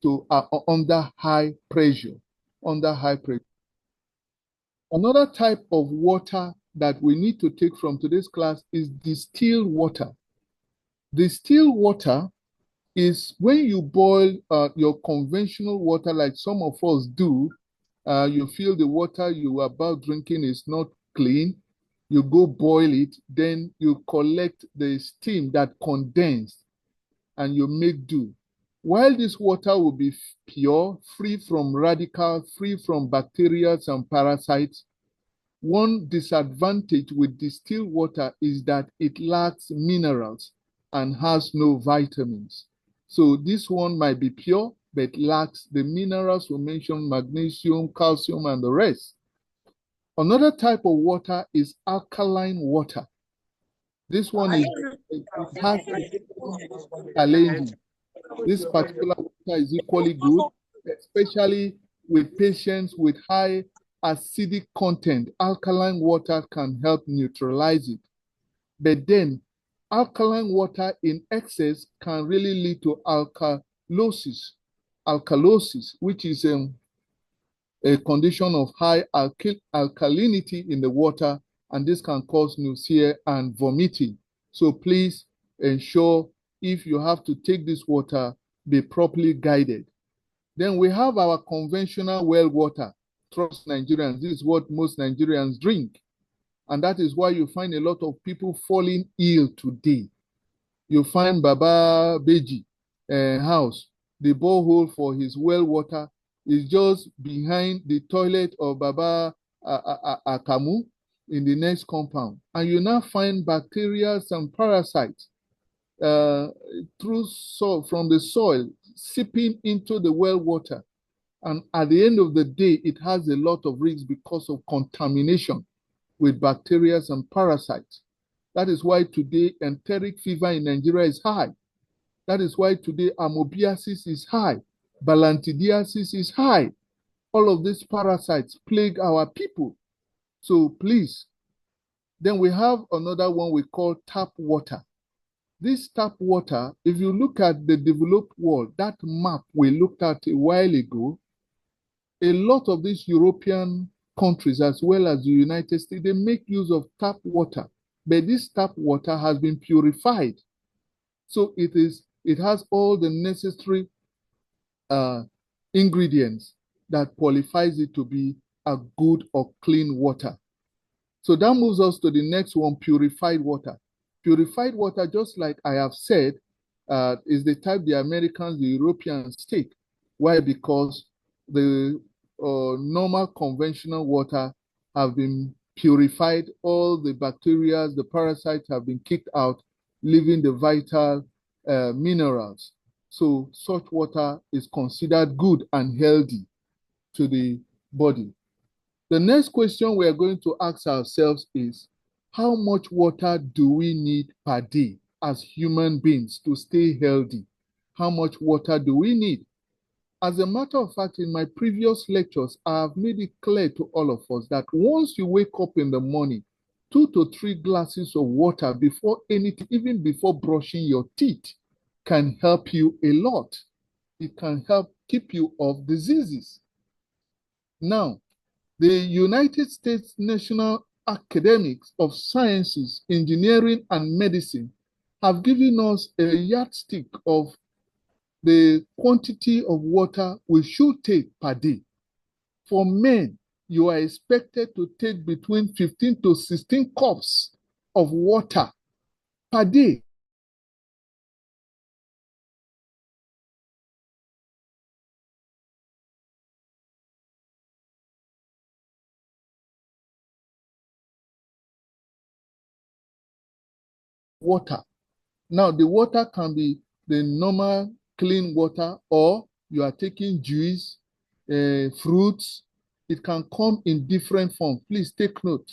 to under high pressure. Under high pressure. Another type of water that we need to take from today's class is distilled water. Distilled water is when you boil your conventional water like some of us do. You feel the water you are about drinking is not clean. You go boil it, then you collect the steam that condensed and you make do. While this water will be pure, free from radicals, free from bacteria and parasites, one disadvantage with distilled water is that it lacks minerals and has no vitamins. So this one might be pure, but lacks the minerals we mentioned, magnesium, calcium, and the rest. Another type of water is alkaline water. This one is it has challenging. This particular water is equally good, especially with patients with high acidic content. Alkaline water can help neutralize it. But then alkaline water in excess can really lead to alkalosis, which is a condition of high alkalinity in the water, and this can cause nausea and vomiting. So please ensure if you have to take this water, be properly guided. Then we have our conventional well water. Trust Nigerians, this is what most Nigerians drink. And that is why you find a lot of people falling ill today. You find Baba Beji house, the borehole for his well water is just behind the toilet of Baba Akamu in the next compound. And you now find bacteria and parasites from the soil seeping into the well water. And at the end of the day, it has a lot of risks because of contamination with bacteria and parasites. That is why today enteric fever in Nigeria is high. That is why today amoebiasis is high. Balantidiasis is high. All of these parasites plague our people. So please, then we have another one we call tap water. This tap water, if you look at the developed world, that map we looked at a while ago, a lot of these European countries as well as the United States, they make use of tap water. But this tap water has been purified. So it has all the necessary ingredients that qualifies it to be a good or clean water. So that moves us to the next one, purified water. Purified water, just like I have said, is the type the Americans, the Europeans take. Why? Because the normal conventional water have been purified. All the bacteria, the parasites have been kicked out, leaving the vital minerals. So such water is considered good and healthy to the body. The next question we are going to ask ourselves is, how much water do we need per day as human beings to stay healthy? How much water do we need? As a matter of fact, in my previous lectures, I have made it clear to all of us that once you wake up in the morning, 2 to 3 glasses of water before anything, even before brushing your teeth, can help you a lot. It can help keep you off diseases. Now, the United States National Academics of Sciences, Engineering, and Medicine have given us a yardstick of the quantity of water we should take per day. For men, you are expected to take between 15 to 16 cups of water per day. Water. Now, the water can be the normal clean water, or you are taking juice, fruits. It can come in different forms. Please take note.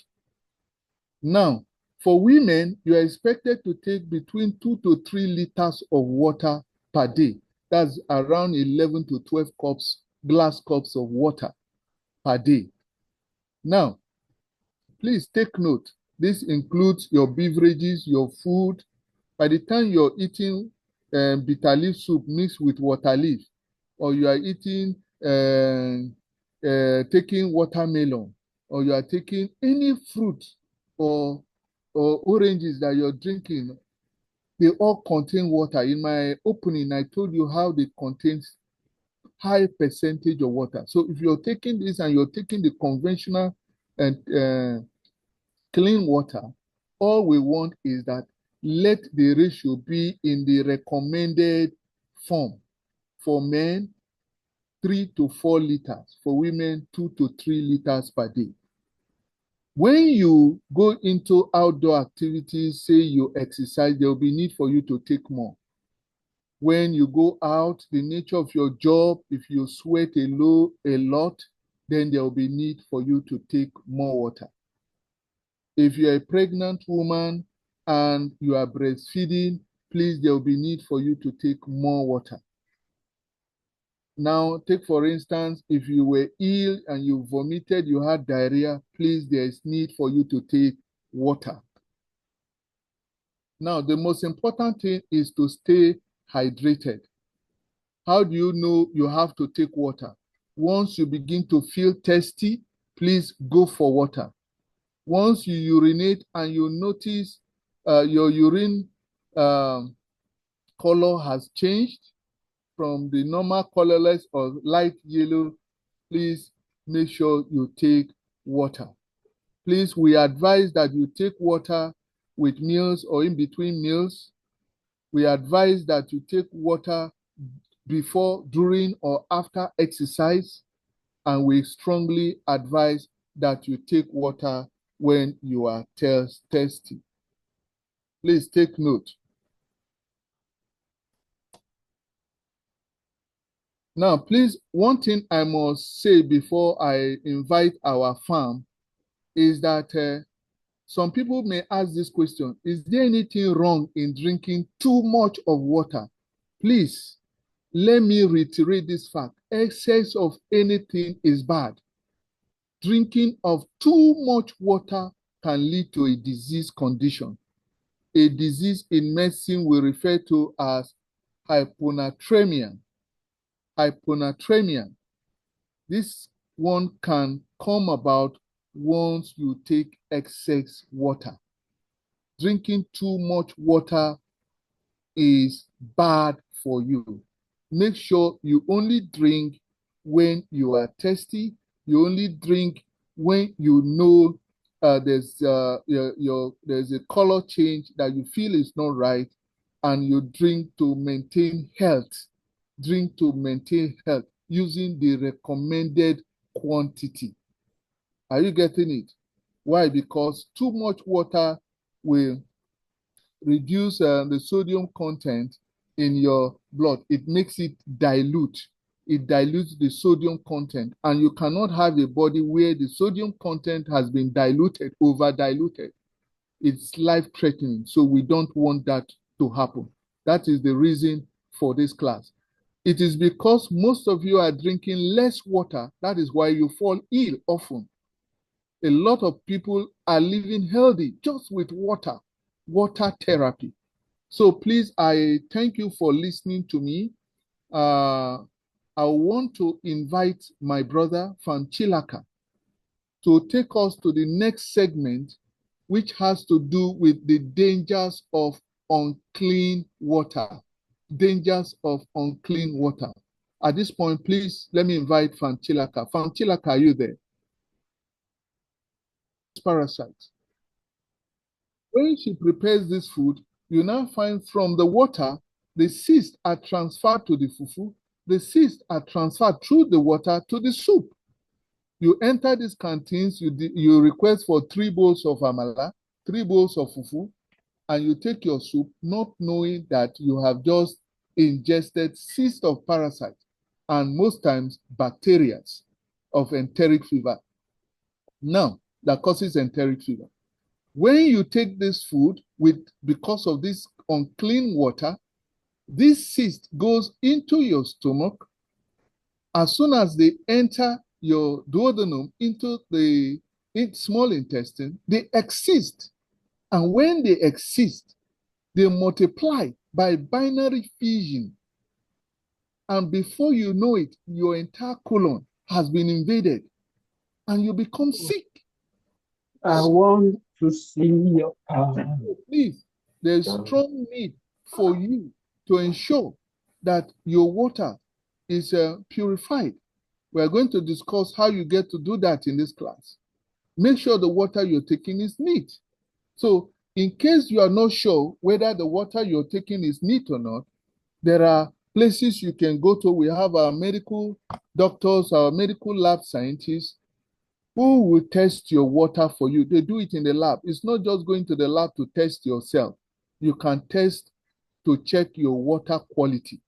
Now, for women, you are expected to take between 2 to 3 liters of water per day. That's around 11 to 12 glass cups of water per day. Now, please take note. This includes your beverages, your food. By the time you're eating bitter leaf soup mixed with water leaf, or you are eating, taking watermelon, or you are taking any fruit or oranges that you're drinking, they all contain water. In my opening, I told you how they contain high percentage of water. So if you're taking this and you're taking the conventional and clean water, all we want is that let the ratio be in the recommended form. For men, 3 to 4 liters. For women, 2 to 3 liters per day. When you go into outdoor activities, say you exercise, there will be need for you to take more. When you go out, the nature of your job, if you sweat a lot, then there will be need for you to take more water. If you're a pregnant woman and you are breastfeeding, please, there will be need for you to take more water. Now, take for instance, if you were ill and you vomited, you had diarrhea, please, there is need for you to take water. Now, the most important thing is to stay hydrated. How do you know you have to take water? Once you begin to feel thirsty, please go for water. Once you urinate and you notice your urine color has changed from the normal colorless or light yellow, please make sure you take water. Please, we advise that you take water with meals or in between meals. We advise that you take water before, during, or after exercise. And we strongly advise that you take water when you are thirsty. Please take note. Now, please, one thing I must say before I invite our farm is that some people may ask this question: is there anything wrong in drinking too much of water? Please, let me reiterate this fact. Excess of anything is bad. Drinking of too much water can lead to a disease condition. A disease in medicine we refer to as hyponatremia. Hyponatremia. This one can come about once you take excess water. Drinking too much water is bad for you. Make sure you only drink when you are thirsty. You only drink when you know there's a color change that you feel is not right, and you drink to maintain health. Drink to maintain health using the recommended quantity. Are you getting it? Why? Because too much water will reduce the sodium content in your blood. It makes it dilute. It dilutes the sodium content, and you cannot have a body where the sodium content has been diluted, over diluted. It's life-threatening, so we don't want that to happen. That is the reason for this class. It is because most of you are drinking less water. That is why you fall ill often. A lot of people are living healthy just with water therapy. So please, I thank you for listening to me. I want to invite my brother Fanchilaka to take us to the next segment, which has to do with the dangers of unclean water. Dangers of unclean water. At this point, please, let me invite Fanchilaka. Fanchilaka, are you there? Parasites. When she prepares this food, you now find from the water, the cysts are transferred to the fufu. The cysts are transferred through the water to the soup. You enter these canteens, you request for 3 bowls of amala, 3 bowls of fufu, and you take your soup, not knowing that you have just ingested cysts of parasites and most times bacteria of enteric fever. Now, that causes enteric fever. When you take this food because of this unclean water, this cyst goes into your stomach. As soon as they enter your duodenum into the small intestine, they exist. And when they exist, they multiply by binary fission. And before you know it, your entire colon has been invaded and you become sick. I want to see your Please, there's strong need for you to ensure that your water is purified. We're going to discuss how you get to do that in this class. Make sure the water you're taking is neat. So in case you are not sure whether the water you're taking is neat or not, there are places you can go to. We have our medical doctors, our medical lab scientists who will test your water for you. They do it in the lab. It's not just going to the lab to test yourself. You can test to check your water quality.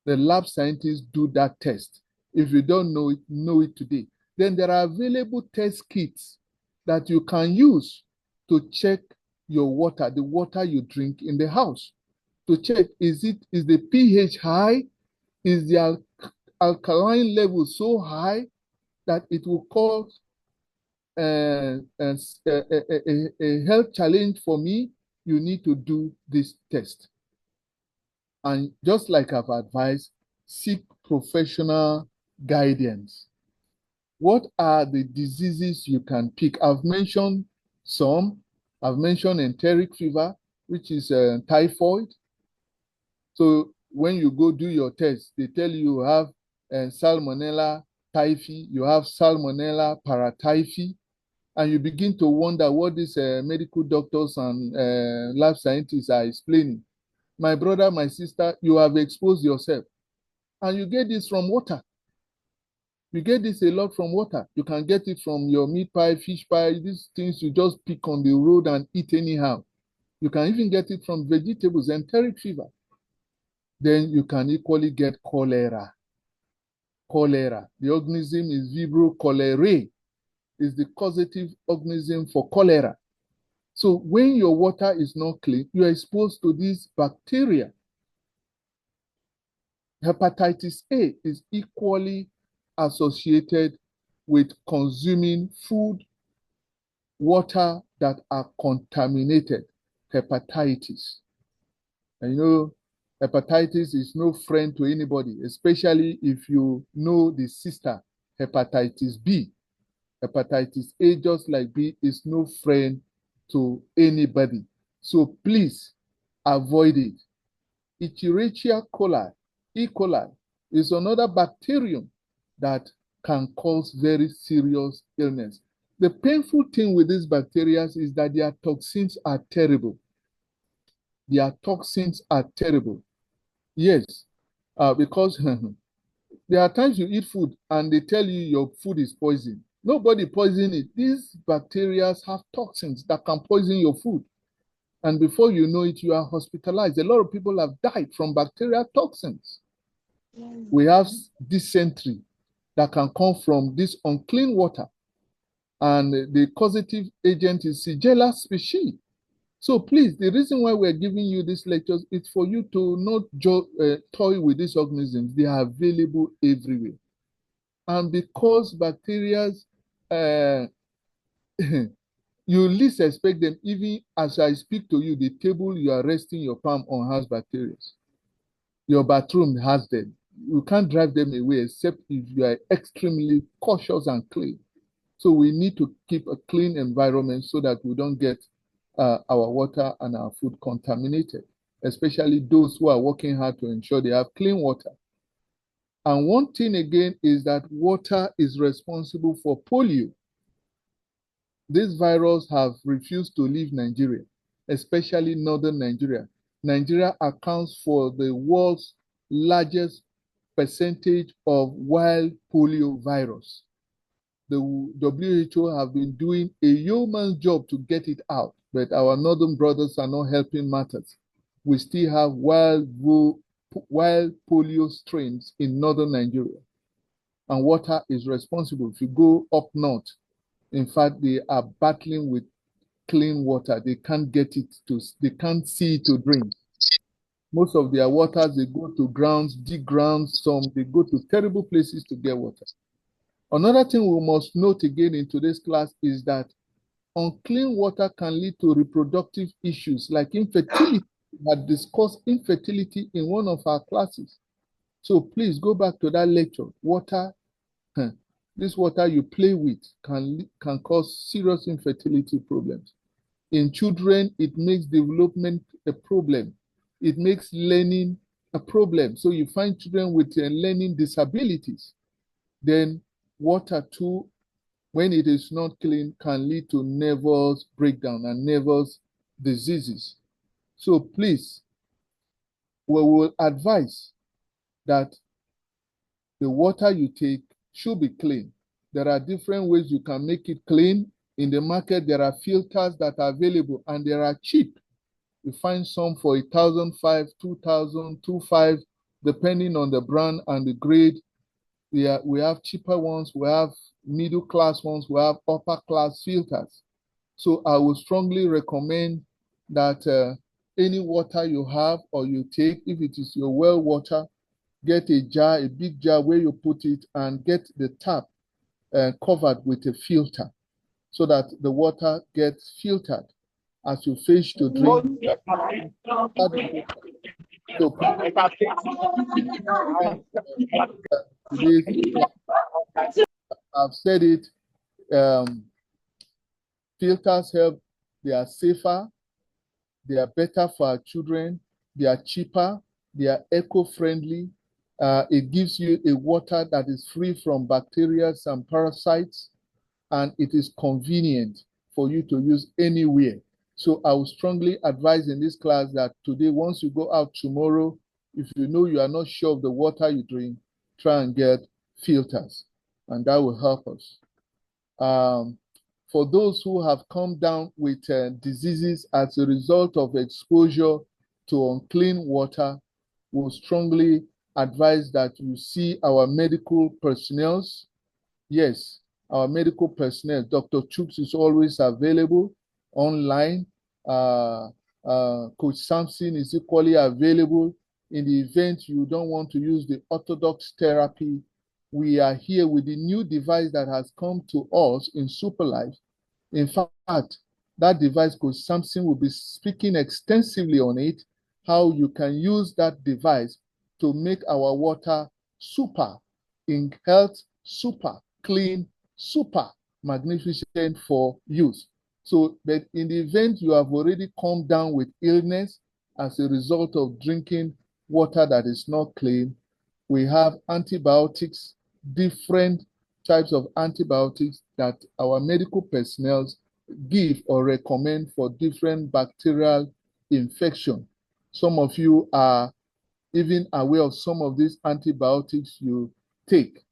The lab scientists do that test. If you don't know it today. Then there are available test kits that you can use to check your water, the water you drink in the house. To check, is the pH high? Is the alkaline level so high that it will cause a health challenge for me? You need to do this test. And just like I've advised, seek professional guidance. What are the diseases you can pick? I've mentioned some. I've mentioned enteric fever, which is typhoid. So when you go do your test, they tell you have Salmonella typhi, you have Salmonella paratyphi, and you begin to wonder what these medical doctors and lab scientists are explaining. My brother, my sister, you have exposed yourself. And you get this from water. You get this a lot from water. You can get it from your meat pie, fish pie, these things you just pick on the road and eat anyhow. You can even get it from vegetables, enteric fever. Then you can equally get cholera. Cholera. The organism is Vibrio cholerae, is the causative organism for cholera. So when your water is not clean, you are exposed to these bacteria. Hepatitis A is equally associated with consuming food, water that are contaminated. Hepatitis. And you know, hepatitis is no friend to anybody, especially if you know the sister, hepatitis B. Hepatitis A, just like B, is no friend to anybody. So please avoid it. Escherichia coli, E. coli, is another bacterium that can cause very serious illness. The painful thing with these bacteria is that their toxins are terrible. Their toxins are terrible. Yes, because there are times you eat food and they tell you your food is poison. Nobody poison it. These bacteria have toxins that can poison your food. And before you know it, you are hospitalized. A lot of people have died from bacterial toxins. We have dysentery that can come from this unclean water. And the causative agent is Shigella species. So please, the reason why we're giving you these lectures is for you to not toy with these organisms. They are available everywhere. And because bacteria, you least expect them, even as I speak to you, the table you are resting your palm on has bacteria. Your bathroom has them. You can't drive them away except if you are extremely cautious and clean. So we need to keep a clean environment so that we don't get our water and our food contaminated, especially those who are working hard to ensure they have clean water. And one thing again is that water is responsible for polio. This virus have refused to leave Nigeria, especially northern Nigeria. Nigeria accounts for the world's largest percentage of wild polio virus. The WHO have been doing a yeoman's job to get it out, but our northern brothers are not helping matters. We still have wild polio strains in northern Nigeria, and water is responsible. If you go up north, in fact, they are battling with clean water. They can't get it they can't see it to drink. Most of their waters, they go to grounds, dig grounds, some they go to terrible places to get water. Another thing we must note again in today's class is that unclean water can lead to reproductive issues like infertility. We had discussed infertility in one of our classes. So please go back to that lecture. Water, this water you play with can cause serious infertility problems. In children, it makes development a problem. It makes learning a problem. So you find children with learning disabilities. Then water too, when it is not clean, can lead to nervous breakdown and nervous diseases. So please, we will advise that the water you take should be clean. There are different ways you can make it clean. In the market, there are filters that are available and they are cheap. You find some for 1,500, 2,000, 2,500, depending on the brand and the grade. We have cheaper ones, we have middle class ones, we have upper class filters. So I would strongly recommend that any water you have or you take, if it is your well water, get a jar, a big jar where you put it, and get the tap covered with a filter so that the water gets filtered as you fish to drink. So today's, I've said it, filters help, they are safer, they are better for our children, they are cheaper, they are eco-friendly. It gives you a water that is free from bacteria and parasites, and it is convenient for you to use anywhere. So I would strongly advise in this class that today, once you go out tomorrow, if you know you are not sure of the water you drink, try and get filters, and that will help us. For those who have come down with diseases as a result of exposure to unclean water, we strongly advise that you see our medical personnel. Yes, our medical personnel. Dr. Chooks is always available online. Coach Sampson is equally available. In the event you don't want to use the orthodox therapy, we are here with the new device that has come to us in Superlife. In fact, that device, Coach Sampson will be speaking extensively on it, how you can use that device to make our water super in health, super clean, super magnificent for use. So, but in the event you have already come down with illness as a result of drinking water that is not clean, we have antibiotics, different types of antibiotics that our medical personnel give or recommend for different bacterial infection. Some of you are even aware of some of these antibiotics you take,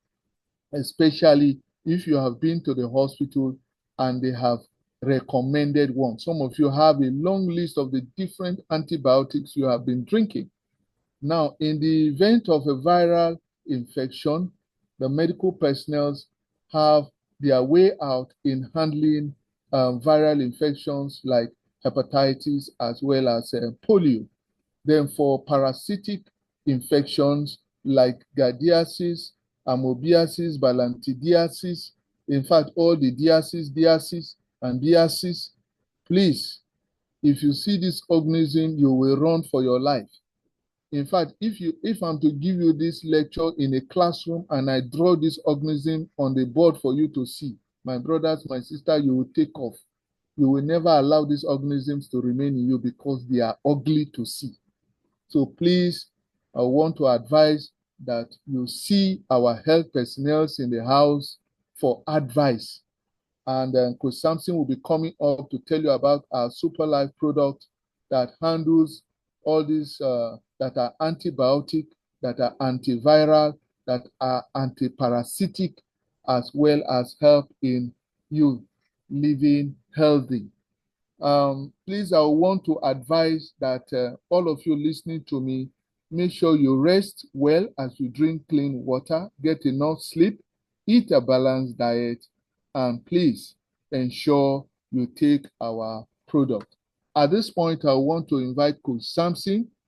especially if you have been to the hospital and they have recommended one. Some of you have a long list of the different antibiotics you have been drinking. Now, in the event of a viral infection, the medical personnel have their way out in handling viral infections like hepatitis as well as polio. Then for parasitic infections like giardiasis, amoebiasis, balantidiasis, in fact, all the diasis, and biasis, please, if you see this organism, you will run for your life. In fact, if I'm to give you this lecture in a classroom and I draw this organism on the board for you to see, my brothers, my sister, you will take off. You will never allow these organisms to remain in you because they are ugly to see. So please, I want to advise that you see our health personnel in the house for advice. And Coach Sampson will be coming up to tell you about our Super Life product that handles all these that are antibiotic, that are antiviral, that are antiparasitic, as well as help in you living healthy. Please, I want to advise that all of you listening to me, make sure you rest well as you drink clean water, get enough sleep, eat a balanced diet, and please ensure you take our product. At this point, I want to invite Coach Sampson